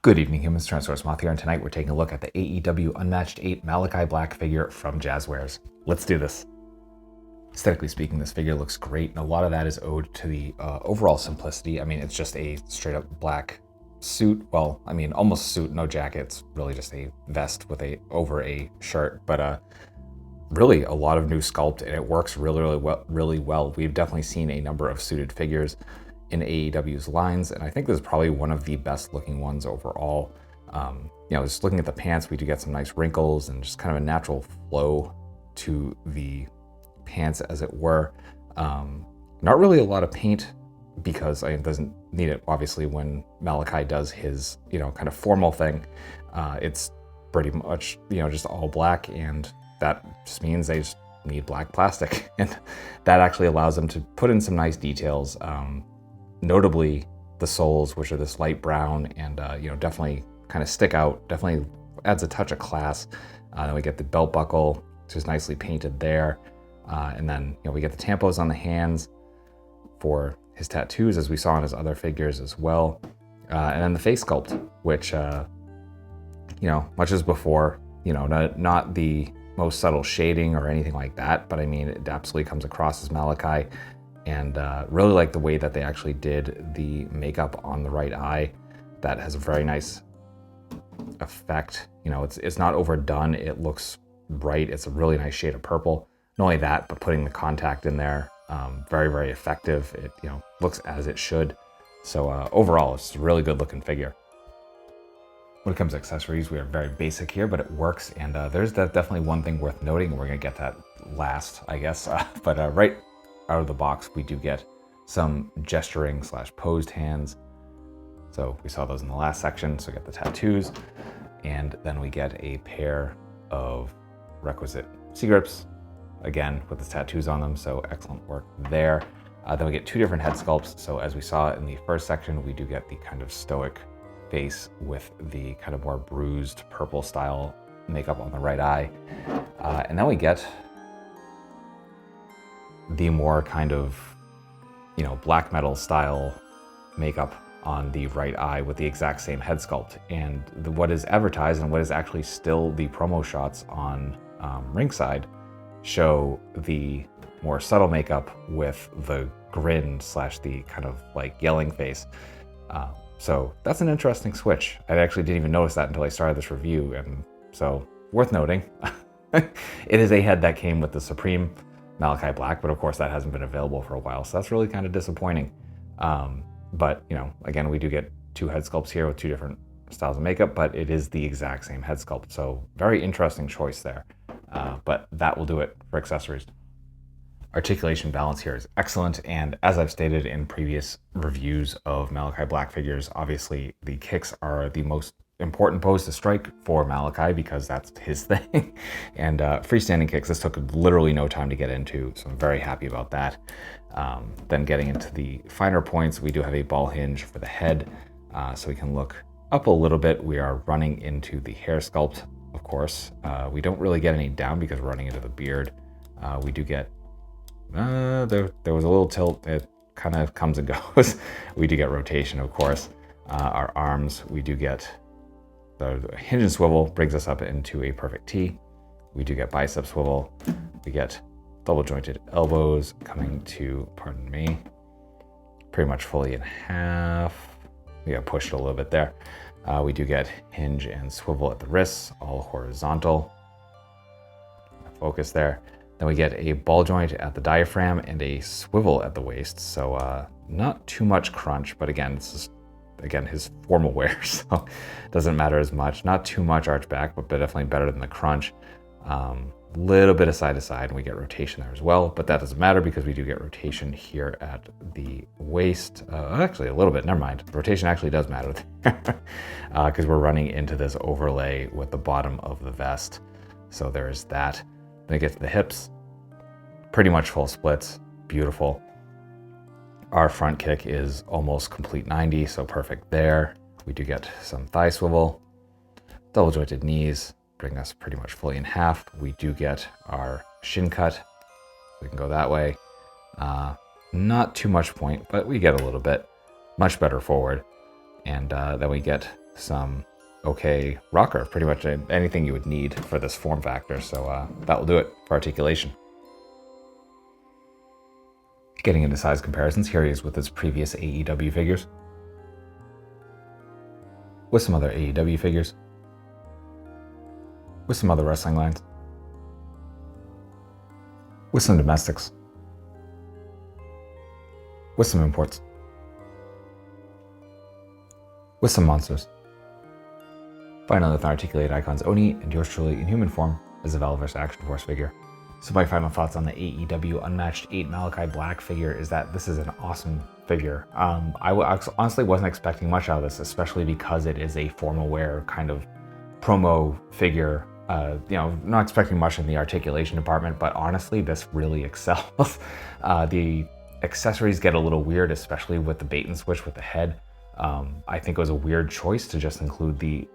Good evening, humans. TyrannosaurusMoth here, and tonight we're taking a look at the AEW Unmatched 8 Malakai Black figure from Jazwares. Let's do this. Aesthetically speaking, this figure looks great, and a lot of that is owed to the overall simplicity. I mean, it's just a straight-up black suit. Well, I mean, almost suit, no jacket. It's really just a vest with over a shirt, but really a lot of new sculpt, and it works really well. We've definitely seen a number of suited figures in AEW's lines, and I think this is probably one of the best looking ones overall. Just looking at the pants, we do get some nice wrinkles and just kind of a natural flow to the pants, as it were. Not really a lot of paint because it doesn't need it. Obviously, when Malakai does his kind of formal thing, it's pretty much just all black, and that just means they just need black plastic, and that actually allows them to put in some nice details. Notably the soles, which are this light brown and definitely kind of stick out, definitely adds a touch of class. Then we get the belt buckle, which is nicely painted there, and then we get the tampos on the hands for his tattoos, as we saw in his other figures as well, and then the face sculpt, which much as before, not the most subtle shading or anything like that, but I mean, it absolutely comes across as Malakai. And really like the way that they actually did the makeup on the right eye. That has a very nice effect. It's not overdone. It looks bright. It's a really nice shade of purple. Not only that, but putting the contact in there, very effective. It looks as it should. So overall, it's a really good looking figure. When it comes to accessories, we are very basic here, but it works. And there's definitely one thing worth noting. We're gonna get that last, I guess. But right out of the box, we do get some gesturing / posed hands. So we saw those in the last section. So we get the tattoos, and then we get a pair of requisite C grips, again with the tattoos on them. So excellent work there. Then we get two different head sculpts. So as we saw in the first section, we do get the kind of stoic face with the kind of more bruised purple style makeup on the right eye, and then we get the more kind of black metal style makeup on the right eye with the exact same head sculpt. And what is advertised and what is actually still the promo shots on ringside show the more subtle makeup with the grin / the kind of like yelling face. So that's an interesting switch. I actually didn't even notice that until I started this review, and so worth noting. It is a head that came with the Supreme Malakai Black, but of course that hasn't been available for a while, so that's really kind of disappointing. But again, we do get two head sculpts here with two different styles of makeup, but it is the exact same head sculpt, so very interesting choice there. But that will do it for accessories. Articulation balance here is excellent, and as I've stated in previous reviews of Malakai Black figures, obviously the kicks are the most important pose to strike for Malakai because that's his thing. And freestanding kicks, this took literally no time to get into, so I'm very happy about that. Then getting into the finer points, we do have a ball hinge for the head, so we can look up a little bit. We are running into the hair sculpt, of course. We don't really get any down because we're running into the beard. We do get, there was a little tilt. It kind of comes and goes. We do get rotation, of course. Our arms, we do get the hinge and swivel brings us up into a perfect T. We do get bicep swivel. We get double jointed elbows coming to, pardon me, pretty much fully in half. We got pushed a little bit there. We do get hinge and swivel at the wrists, all horizontal. Focus there. Then we get a ball joint at the diaphragm and a swivel at the waist. So not too much crunch, but again, this is his formal wear, so it doesn't matter as much. Not too much arch back, but definitely better than the crunch. Little bit of side to side, and we get rotation there as well, but that doesn't matter because we do get rotation here at the waist. Actually, a little bit, never mind. Rotation actually does matter there because we're running into this overlay with the bottom of the vest. So there is that. Then it gets to the hips, pretty much full splits, beautiful. Our front kick is almost complete 90, so perfect there. We do get some thigh swivel, double jointed knees, bring us pretty much fully in half. We do get our shin cut. We can go that way. Not too much point, but we get a little bit. Much better forward. And then we get some okay rocker, pretty much anything you would need for this form factor. So that will do it for articulation. Getting into size comparisons, here he is with his previous AEW figures, with some other AEW figures, with some other wrestling lines, with some domestics, with some imports, with some monsters. Finally, with Articulated Icons Oni and yours truly in human form as a Valorous Action Force figure. So my final thoughts on the AEW Unmatched 8 Malakai Black figure is that this is an awesome figure. I honestly wasn't expecting much out of this, especially because it is a formal wear kind of promo figure. Not expecting much in the articulation department, but honestly, this really excels. The accessories get a little weird, especially with the bait and switch with the head. I think it was a weird choice to just include the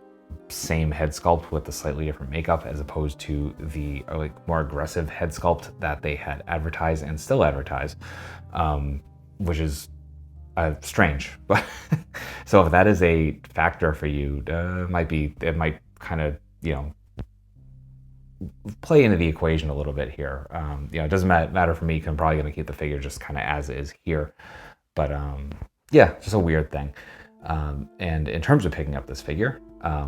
same head sculpt with the slightly different makeup as opposed to the more aggressive head sculpt that they had advertised and still advertise, which is strange. But so if that is a factor for you, it might kind of play into the equation a little bit here. It doesn't matter for me because I'm probably going to keep the figure just kind of as is here. But just a weird thing. And in terms of picking up this figure,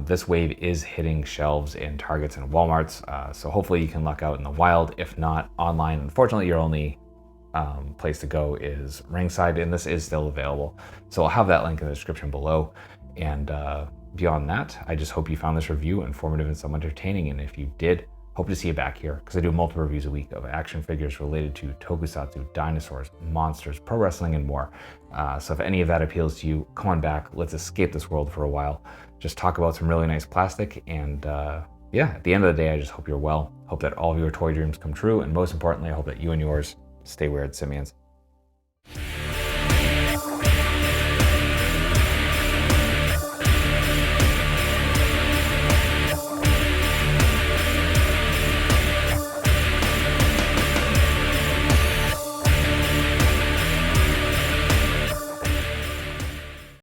this wave is hitting shelves in Targets and Walmarts, so hopefully you can luck out in the wild. If not, online, unfortunately, your only place to go is Ringside, and this is still available. So I'll have that link in the description below. And beyond that, I just hope you found this review informative and somewhat entertaining, and if you did, hope to see you back here, because I do multiple reviews a week of action figures related to tokusatsu, dinosaurs, monsters, pro wrestling, and more. So if any of that appeals to you, come on back. Let's escape this world for a while. Just talk about some really nice plastic. And at the end of the day, I just hope you're well. Hope that all of your toy dreams come true. And most importantly, I hope that you and yours stay weird, simians.